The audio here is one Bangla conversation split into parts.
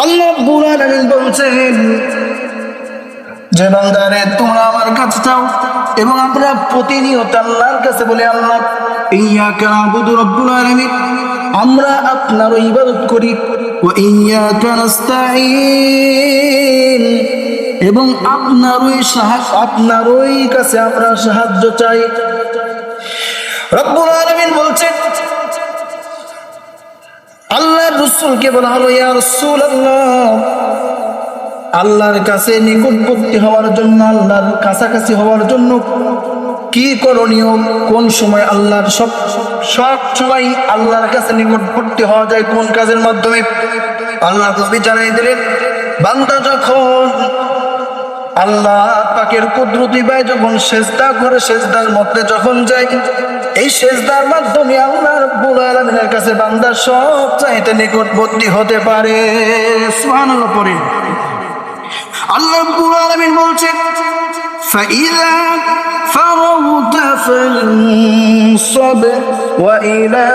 আল্লাহ রাব্বুল আলামিন বলছেন যে বান্দারে তোমরা আমার কাছে চাও, এবং আমরা প্রতিনিয়ত আল্লাহর কাছে বলি আল্লাহ ইয়্যাকা না'বুদু রব্বুল আলামিন, আমরা আপনার ইবাদত করি, ওয়া ইয়্যাকা নাস্তাঈন, এবং আপনারই কাছে আমরা সাহায্য চাই। রব্বুল আলামিন বলছেন আল্লাহর রাসূলকে বলা হলো ইয়া রাসূলুল্লাহ, আল্লাহর কাছে নিকটবর্তী হওয়ার জন্য, আল্লাহর কাছাকাছি হওয়ার জন্য কি করণীয়, কোন সময় আল্লাহর সব সময় আল্লাহর কাছে নিকটবর্তী হওয়া যায় কোন কাজের মাধ্যমে? আল্লাহ নবী জানাই দিলেন, বান্দা যখন আল্লাহ পাকের কুদরতি ভাই যখন সেজদা করে, সেজদার মধ্যে যখন যায়, এই সেজদার মাধ্যমে আল্লাহ রাব্বুল আলামিনের কাছে বান্দা সব চাইতে নিকটবর্তী হতে পারে। সুবহানাল্লাহ পড়েন। আল্লাহ রাব্বুল আলামিন বলছেন ফাইযা ফারাগতা ফানসাব ওয়া ইলা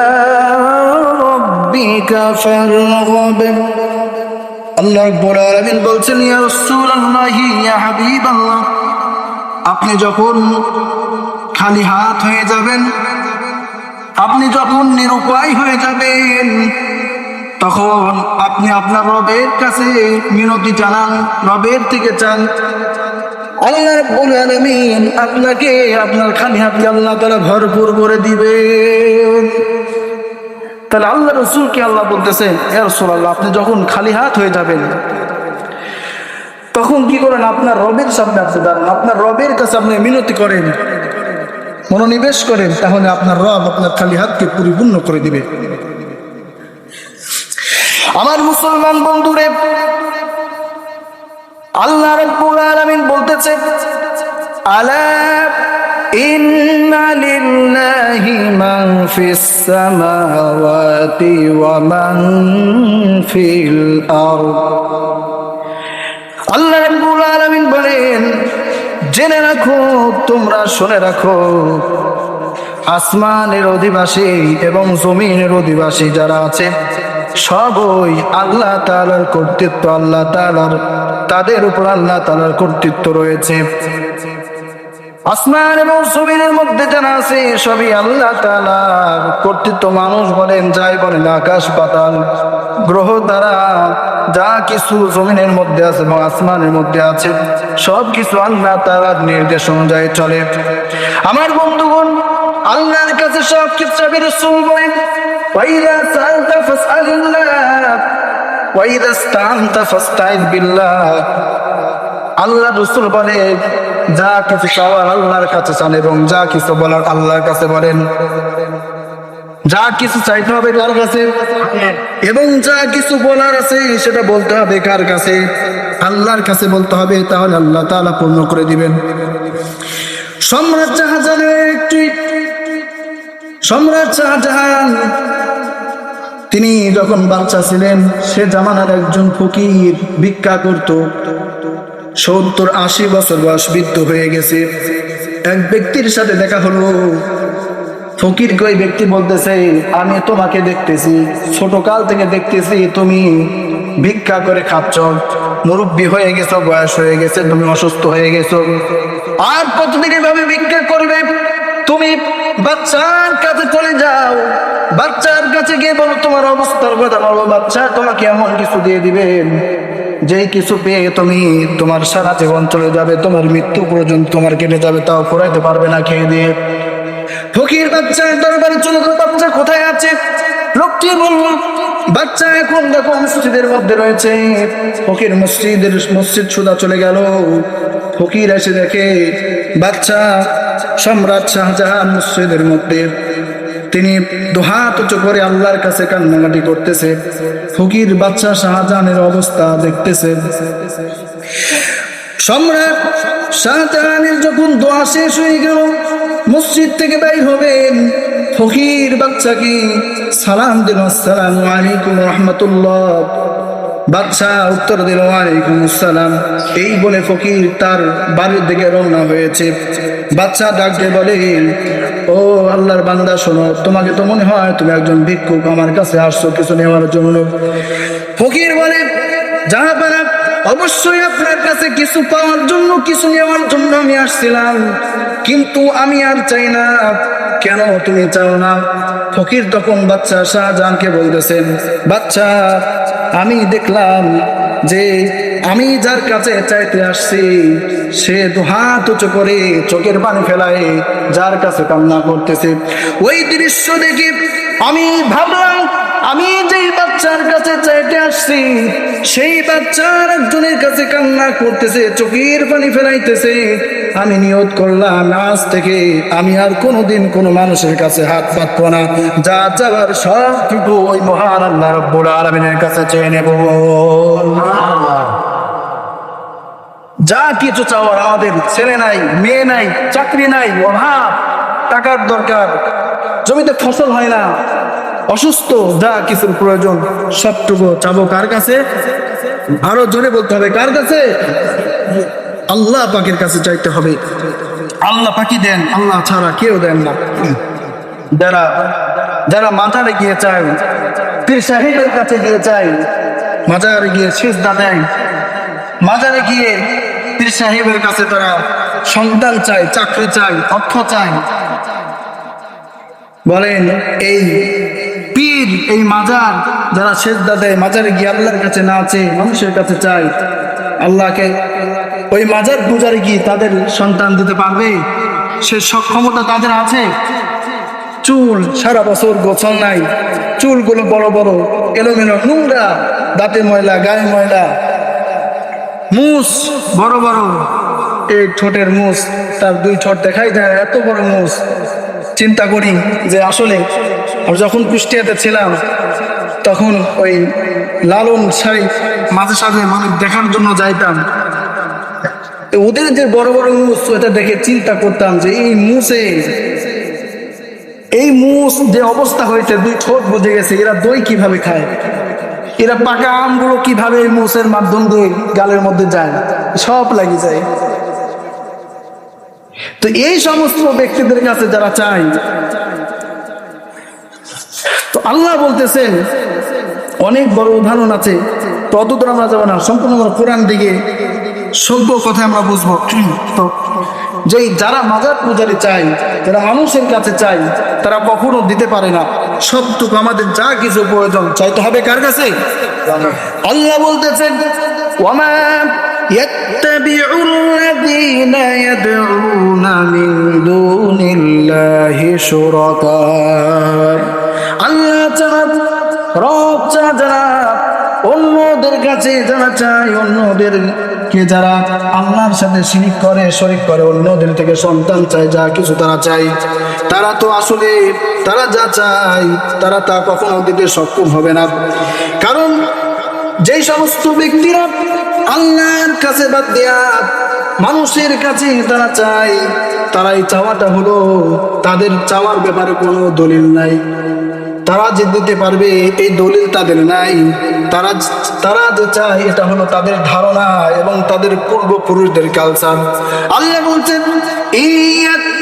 রাব্বিকা ফারগাব। আল্লাহ রাব্বুল আলামিন বলছেন ইয়া রাসূলুল্লাহ, ইয়া হাবিবাল্লাহ, আপনি যখন খালি হাত হয়ে যাবেন, আপনি যখন নিরুপায় হয়ে যাবেন, তখন আপনি আপনার রবের কাছে মিনতি জানান, রবের থেকে চান। আল্লাহ রাব্বুল আলামিন আপনাকে আপনার খালি হাতে আল্লাহ তাআলা ভরপুর করে দিবেন। তাহলে আল্লাহ রাসূলকে আল্লাহ বলতেছেন ইয়া রাসূলুল্লাহ, আপনি যখন খালি হাত হয়ে যাবেন তখন কি করেন? আপনার রবের সামনে আপনি দাঁড়ান, আপনার রবের কাছে আপনি মিনতি করেন, মনোনিবেশ করেন, তাহলে আপনার রব আপনার খালি হাতকে পরিপূর্ণ করে দিবে। আমার মুসলমান বন্ধুরে, আল্লাহ রাব্বুল আলামিন বলতেছে আলা ইন্না লিল্লাহি মান ফিস সামাওয়াতি ওয়া মান ফিল আরদ। আল্লাহ রাব্বুল আলামিন বলেন, জেনে রাখো, তোমরা শুনে রাখো, আসমানের অধিবাসী এবং জমিনের অধিবাসী যারা আছে সবই আল্লাহ তাআলার কর্তৃত্ব, আল্লাহ তাআলার, তাদের উপর আল্লাহ তাআলার কর্তৃত্ব রয়েছে। আসমান এবং জমিনের মধ্যে যারা আছে সবই আল্লাহ তাআলার কর্তৃত্ব। মানুষ বলেন, যাই বলেন, আকাশ পাতাল গ্রহ তারা যা কিছু জমিনের মধ্যে আছে এবং আসমানের মধ্যে আছে সব কিছু আল্লাহ তাআলার নির্দেশ অনুযায়ী চলে। আমার বন্ধুগণ, আল্লাহর কাছে সব কিছু চাবি। রাসূল বলেন ওয়াইদা সাআলতা ফাসআলিল্লাহ ওয়াইদা ইসতাআনতা ফাসতাইয বিল্লাহ। আল্লাহ রাসূল বলে, যা কিছু চাওয়ার আল্লাহর কাছে চান এবং যা কিছু বলার আল্লাহর কাছে বলেন। যা কিছু চাইতে হবে কার কাছে, এবং যা কিছু বলার আছে সেটা বলতে হবে কার কাছে? আল্লাহর কাছে বলতে হবে, তাহলে আল্লাহ তাআলা পূর্ণ করে দিবেন। সম্রাট শাহজাহান তিনি যখন বাচ্চা ছিলেন, সে জামানার একজন ফকির ভিক্ষা করত। 70-80 বছর বয়স, বৃদ্ধ হয়ে গেছে। এক ব্যক্তির সাথে দেখা হলো। ফকির ওই ব্যক্তি বলতেছে, আমি তোমাকে দেখতেছি, ছোট কাল থেকে দেখতেছি তুমি ভিক্ষা করে খাচ্ছ, মুরব্বী হয়ে গেছো, বয়স হয়ে গেছে, তুমি অসুস্থ হয়ে গেছো, আর কতদিন এভাবে ভিক্ষা করবে? তুমি বাচ্চার কাছে চলে যাও, বাচ্চার কাছে গিয়ে বলো তোমার অবস্থার কথা বলো, বাচ্চা তোমাকে এমন কিছু দিয়ে দিবে যেই কিছু পেয়ে তুমি তোমার সারা জীবন চলে যাবে, তোমার মৃত্যু পর্যন্ত তোমার কেটে যাবে, তাও ফুরাইতে পারবে না খেয়ে দিয়ে। ফকির বাচ্চার দরবারে চলে গেল, বাচ্চা কোথায় আছে? লোকটি বলল, বাচ্চা এখন দেখো মসজিদের মধ্যে রয়েছে। ফকির মসজিদ সুদা চলে গেল। ফকির এসে দেখে বাচ্চা সম্রাট শাহজাহান মসজিদের মধ্যে, তিনি দুহাত উঁচু করে আল্লাহর কাছে কান্নাকাটি করতেছে। ফকির বাচ্চা শাহজাহানের অবস্থা দেখতেছে। সম্রাট শাহজাহানের যখন দোয়া শেষ হয়ে গেল, মসজিদ থেকে বাইর হবেন, ফকির বাচ্চাকে সালাম দিল, আসসালামু আলাইকুম রাহমাতুল্লাহ। বাচ্চা উত্তর দিল, ওয়ালাইকুম আসসালাম। এই বলে ফকির তার বাড়ির দিকে রওনা হয়েছে। বাচ্চা ডাক দিয়ে বলে, ও আল্লাহর বান্দা, শোনো, তোমাকে তো মনে হয় তুমি একজন ভিক্ষুক, আমার কাছে আসছো কিছু নেওয়ার জন্য। ফকির বলে, জাহাপানা, অবশ্যই আপনার কাছে কিছু পাওয়ার জন্য, কিছু নেওয়ার জন্য আমি আসছিলাম, কিন্তু আমি আর চাই না। কেন তুমি চাও না? ফকির তখন বাচ্চা শাহজাহানকে বলতেছেন, বাচ্চা, আমি দেখলাম যে আমি যার কাছে চাইতে আসছি সে দু হাত উঁচু করে চোখের পানি ফেলায় যার কাছে কান্না করতেছে। ওই দৃশ্য দেখে আমি ভাবলাম, আমি যেই বাচ্চার কাছে চাইতে আসছি সেই বাচ্চার একজনের কাছে কান্না করতেছে, চোখের পানি ফেলাইতেছে। আমি নিয়ত করলাম আজ থেকে আমি আর কোনোদিন কোনো মানুষের কাছে হাত পাতবো না, যা চাবার সবটুকু ওই মহান আল্লাহ রাব্বুল আলামিনের কাছে চেয়ে নেব। যা কিছু চাওয়ার আমাদের, ছেলে নাই, মেয়ে নাই, চাকরি নাই, অভাব, টাকার দরকার, জমিতে ফসল হয় না, অসুস্থ, যা কিছুর প্রয়োজন সবটুকু চাবো কার কাছে? আরো জোরে বলতে হবে, কার কাছে? আল্লাহ পাকের কাছে চাইতে হবে। আল্লাহ পাকি দেন, আল্লাহ ছাড়া কেউ দেন না। যারা যারা মাজারে গিয়ে চায়, পীর সাহেবের কাছে গিয়ে চায়, মাজারে গিয়ে সিজদা দেয়, মাজারে গিয়ে পীর সাহেবের কাছে তারা সন্তান চায়, চাকরি চায়, অর্থ চায়, বলেন এই পীর, এই মাজার যারা সিজদা দেয়, মাজারে গিয়ে আল্লাহর কাছে না চেয়ে মানুষের কাছে চায় আল্লাহকে, ওই মাজার পূজারে কি তাদের সন্তান দিতে পারবে? সে সক্ষমতা তাদের আছে? চুল সারা বছর গোছল নাই, চুলগুলো বড় বড়, এলোমেলো, নোংরা, দাঁতে ময়লা, গায়ে ময়লা, মুস বড় বড়, এই ঠোঁটের মুস, তার দুই ঠোঁট দেখাই যায়, এত বড় মুস। চিন্তা করি যে আসলে আমি যখন কুষ্টিয়াতে ছিলাম তখন ওই লালন সাহেব মাঝে সাঝে মানুষ দেখার জন্য যাইতাম, ওদের যে বড় বড় মুস, এটা দেখে চিন্তা করতাম যে এই মুস যে অবস্থা হয়েছে, দুই ঠোঁট বুঝে গেছে, এরা দই কিভাবে খায়, এরা পাকা আমগুলো কিভাবে এই মুসের মাধ্যম দিয়ে গালের মধ্যে যায়, সব লাগি যায়। তো এই সমস্ত ব্যক্তিদের কাছে যারা চায়, তো আল্লাহ বলতেছেন অনেক বড় উদাহরণ আছে, ততদূর আমরা যাবো না, সম্পূর্ণ আমরা কোরআন দিকে সভ্য কথা আমরা বুঝবো। তো যেই যারা মাজার পূজারি চাই, যারা মানুষের কাছে চাই, তারা কখনো দিতে পারে না। সবটুকু আমাদের যা কিছু প্রয়োজন চাইতে হবে কার কাছে? আল্লাহ বলতেছেন, ওয়ামা ইয়াত্তাবিউল্লাযীনা ইয়াদউনা মিন দুনিল্লাহি শুরাকা। আল্লাহ ছাড়া, রব ছাড়া যারা অন্যদের কাছে যারা চায়, অন্যদেরকে যারা আল্লাহর সাথে শিরিক করে, শরীক করে, অন্যদের থেকে সন্তান চায়, যা কিছু তারা চায়, তারা তো আসলে তারা যা চায় তারা তা কখনো দিতে সক্ষম হবে না। কারণ যেই সমস্ত ব্যক্তিরা আল্লাহর কাছে বাদ দিয়া মানুষের কাছে তারা চায়, তারা এই চাওয়াটা হলো তাদের চাওয়ার ব্যাপারে কোনো দলিল নাই, তারা যে দিতে পারবে এই দলিল তাদের নাই। তারা যে চায় এটা হলো তাদের ধারণা এবং তাদের পূর্বপুরুষদের কালচার। আল্লাহ বলছেন,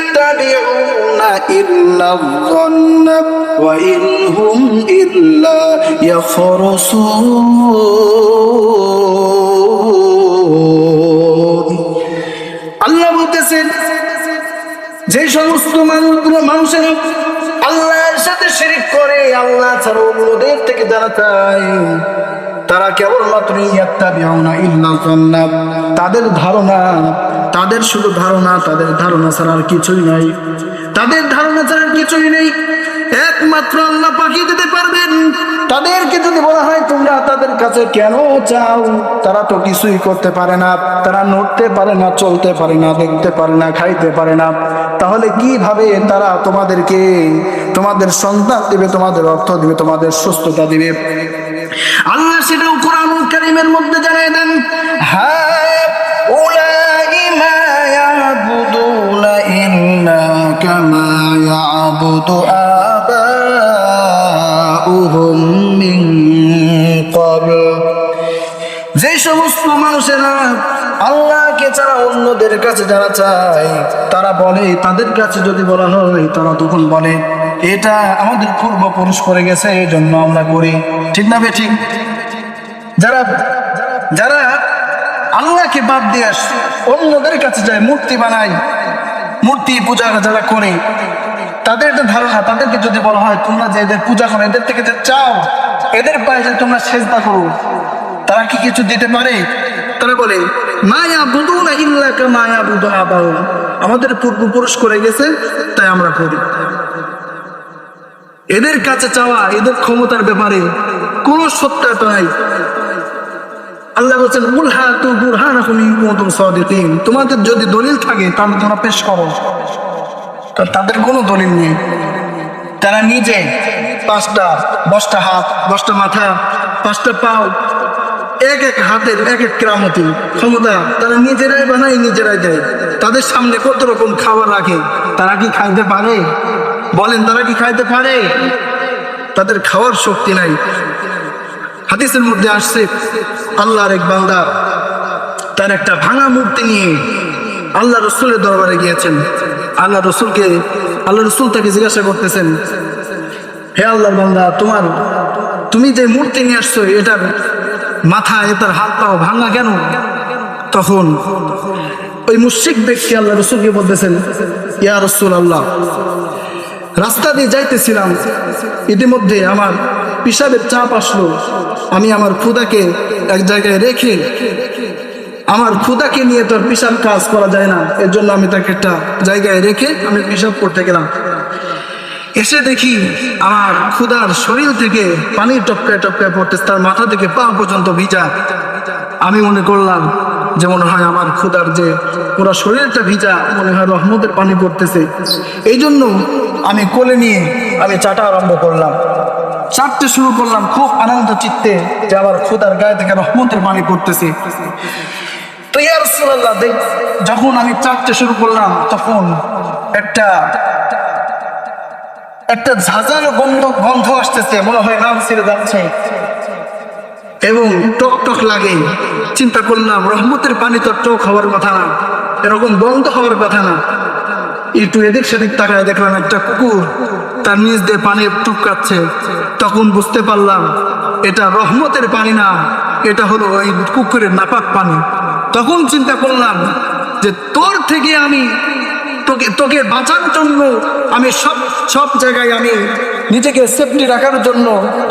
ইয়াত্তাবিউনা ইল্লা যান্না ওয়া ইন হুম ইল্লা ইয়াখরুসুন। আল্লাহ বলতেছেন যে সমস্ত মানুষেরা আল্লাহর সাথে শিরিক করে, আল্লাহ ছাড়া অন্যদের থেকে যারা চায়, তারা কেবলমাত্র ইয়াত্তাবিউনা ইল্লা যান্না, তাদের ধারণা, তাদের শুধু ধারণা, তাদের ধারণা ছাড়া আর কিছুই নাই, তাদের ধারণা ছাড়া আর কিছুই নেই। একমাত্র আল্লাহ পাকি দিতে পারবেন। তাদেরকে যদি বলা হয় তোমরা তাদের কাছে কেন চাও, তারা তো কিছুই করতে পারে না, তারা নড়তে পারে না, চলতে পারে না, দেখতে পারে না, খাইতে পারে না, তাহলে কিভাবে তারা তোমাদেরকে তোমাদের সন্তান দিবে, তোমাদের অর্থ দিবে, তোমাদের সুস্থতা দিবে? আল্লাহ সেটাও কোরআনুল কারীমের মধ্যে জানিয়ে দেন, হাউলাই মা ইয়াবুদুনা ইল্লা কামা ইয়াবুদু আবাউহুম মিন ক্বাবল। যে সমস্ত মানুষেরা আল্লাহকে ছাড়া অন্যদের কাছে যারা চায়, তারা বলে, তাদের কাছে যদি বলা হয় তারা তখন বলে এটা আমাদের পূর্বপুরুষ করে গেছে, এই জন্য আমরা করি। ঠিক না বে ঠিক? যারা যারা আল্লাহকে বাদ দিয়ে অন্যদের কাছে যায়, মূর্তি বানায়, মূর্তি পূজা যারা করে, তাদের একটা ধারণা, তাদেরকে যদি বলা হয় তোমরা যে এদের পূজা করো, এদের থেকে যে চাও, এদের পায়ে যে তোমরা সেজদা করো, তারা কি কিছু দিতে পারে? তারা বলে মায়া বুদুনা ইল্লা কামা ইয়াবুদু আবাহুম, আমাদের পূর্বপুরুষ করে গেছে তাই আমরা করি। এদের কাছে চাওয়া, এদের ক্ষমতার ব্যাপারে কোনো সত্যতা নাই। আল্লাহ বলছেন কুল হাতু বুরহানাকুম ইন কুনতুম সাদিকিন, তোমাদের যদি দলিল থাকে তাহলে তোমরা পেশ করো। তো তাদের কোনো দলিল নেই। তারা নিজে 10টা হাত, 10টা মাথা, 5টা পাও, এক এক হাতের এক এক কেরামতি ক্ষমতা তারা নিজেরাই বানায়, নিজেরাই দেয়। তাদের সামনে কত রকম খাবার রাখে, তারা কি খাইতে পারে? বলেন, তারা কি খাইতে পারে? তাদের খাওয়ার শক্তি নাই। হাদিসের মধ্যে আসছে আল্লাহর এক বান্দা তার একটা ভাঙা মূর্তি নিয়ে আল্লাহ রসুলের দরবারে গিয়েছেন। আল্লাহ রসুল তাকে জিজ্ঞাসা করতেছেন, হে আল্লাহর বান্দা, তুমি যে মূর্তি নিয়ে আসছো, এটার মাথা, এটার হাত পাও ভাঙা কেন? তখন ওই মুশরিক ব্যক্তি আল্লাহ রসুলকে বলতেছেন, ইয়া রাসূলুল্লাহ, রাস্তা দিয়ে যাইতেছিলাম, ইতিমধ্যে আমার পিশাবের চাপ আসলো, আমি আমার ক্ষুধাকে এক জায়গায় রেখে, আমার ক্ষুধাকে নিয়ে তো পিশাব কাজ করা যায় না, এর জন্য আমি তাকে একটা জায়গায় রেখে আমি পিশাব করতে গেলাম। এসে দেখি আমার ক্ষুধার শরীর থেকে পানি টপকায় টপকায় পড়তেছে, তার মাথা থেকে পা পর্যন্ত ভিজা। আমি মনে করলাম যে মনে হয় আমার ক্ষুধার যে পুরো শরীরটা ভিজা, মনে হয় রহমতের পানি পড়তেছে। এই জন্য আমি কোলে নিয়ে আমি চাটা আরম্ভ করলাম, চাটতে শুরু করলাম খুব আনন্দ চিত্তে যে আমার ক্ষুধার গায়ে থেকে রহমতের পানি পড়তেছে। তো ইয়া রাসূলুল্লাহ, যখন আমি চাটতে শুরু করলাম তখন একটা ঝাঁঝালো গন্ধ আসতেছে, মনে হয় নাম ছেড়ে যাচ্ছে এবং টক টক লাগে। চিন্তা করলাম রহমতের পানি তো টক হওয়ার কথা না, এরকম গন্ধ হওয়ার কথা না। একটু এদিক সেদিক তাকায় দেখলাম একটা কুকুর তার নিচ দিয়ে পানি টুকাচ্ছে। তখন বুঝতে পারলাম এটা রহমতের পানি না, এটা হলো ওই কুকুরের নাপাক পানি। তখন চিন্তা করলাম যে তোর থেকে আমি তোকে বাঁচার জন্য আমি সব জায়গায় আমি নিজেকে সেফটি রাখার জন্য,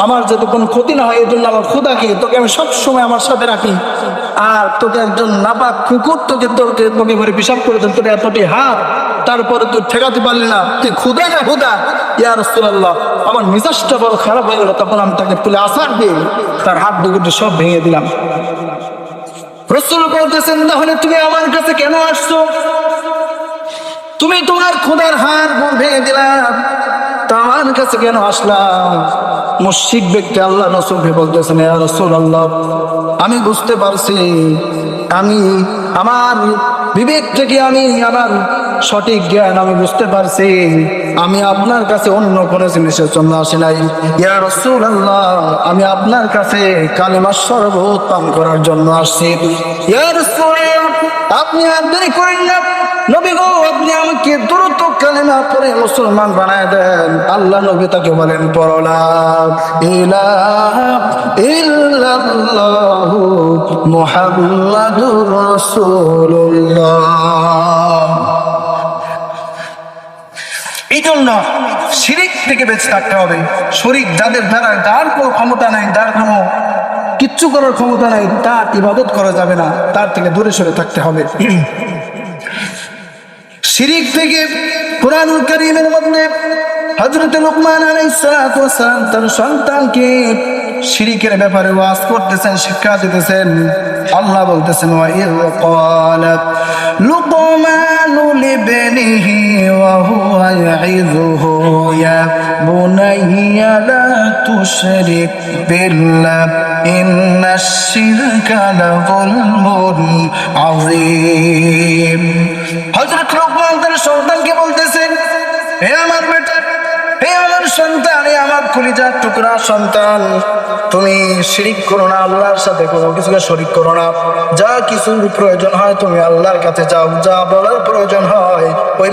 আমার যাতে কোনো ক্ষতি না হয় এই জন্য আমার খোদাকে তোকে আমি সব সময় আমার সাথে রাখি। আর তোকে একজন নাপাক কুকুর তোকে ভরে পিশাব করে দেন, তোর এতটি হাত, তারপরে তুই ঠেকাতে পারলি না, তুই খুদা না খুদা। ইয়া রাসূলুল্লাহ, আমার মেজাজটা বড় খারাপ হয়ে গেল। তখন আমি তাকে তুলে আছাড় দিয়ে তার হাত দুটো সব ভেঙে দিলাম। রাসূল বলতেছেন, তাহলে তুমি আমার কাছে কেন আসছো? তুমি তোমার খোদার হাত ভেঙে দিলাম, তা আমার কাছে কেন আসলাম? মুশরিক ব্যক্তি আল্লাহ রাসূলকে বলতেছেন, ইয়া রাসূলুল্লাহ, আমি বুঝতে পারছি, আমি আমার বিবেক থেকে আমার সঠিক জ্ঞান আমি বুঝতে পারছি, আমি আপনার কাছে অন্য কোনো জিনিসের জন্য আসি নাই। ইয়া রাসূলুল্লাহ, আমি আপনার কাছে কালিমার শরবত পান করার জন্য আসছি। ইয়া রাসূলুল্লাহ, আপনি আর দেরি করেন না, নবী গো, আপনি আমাকে দ্রুত কালিমা পড়ে মুসলমান বানায় দেন। আল্লাহ নবী তাকে বলেন, পড়ো লা ইলাহা ইল্লাল্লাহু মুহাম্মাদুর রাসূলুল্লাহ। এই জন্য শিরিক থেকে বেঁচে থাকতে হবে। শরীক যাদের দ্বারা, যার কোনো ক্ষমতা নাই, যার কোনো কিচ্ছু করার ক্ষমতা নাই, তার ইবাদত করা যাবে না, তার থেকে দূরে সরে থাকতে হবে। শিরিক থেকে কুরআনুল কারীমের মধ্যে হযরত লুকমান আলাইহিস সালাতু ওয়াস সালাম তার সন্তানকে শিরিকের ব্যাপারে ওয়াজ করতেছেন, শিক্ষা দিতেছেন। আল্লাহ বলতেছেন, ওয়া ইয ক্বালাত লুকমানু লিবনিহি ওয়া হুয়া ইয়াইযুহু ইয়া বুনাইয়া লা তুশরিক বিল্লাহ ইন্নাশ শিরকা লাযুলমুন আযীম। হযরত লুকমান তার সন্তানকে বলতেছেন, হে আমার বেটা, হে আমার সন্তান, হে আমার কলিজার টুকরা সন্তান, তুমি শিরিক করো না, আল্লাহর সাথে কোনো কিছুকে শরীক করো না। যা কিছুর প্রয়োজন হয় তুমি আল্লাহর কাছে যাও, যা বলার প্রয়োজন হয় ওই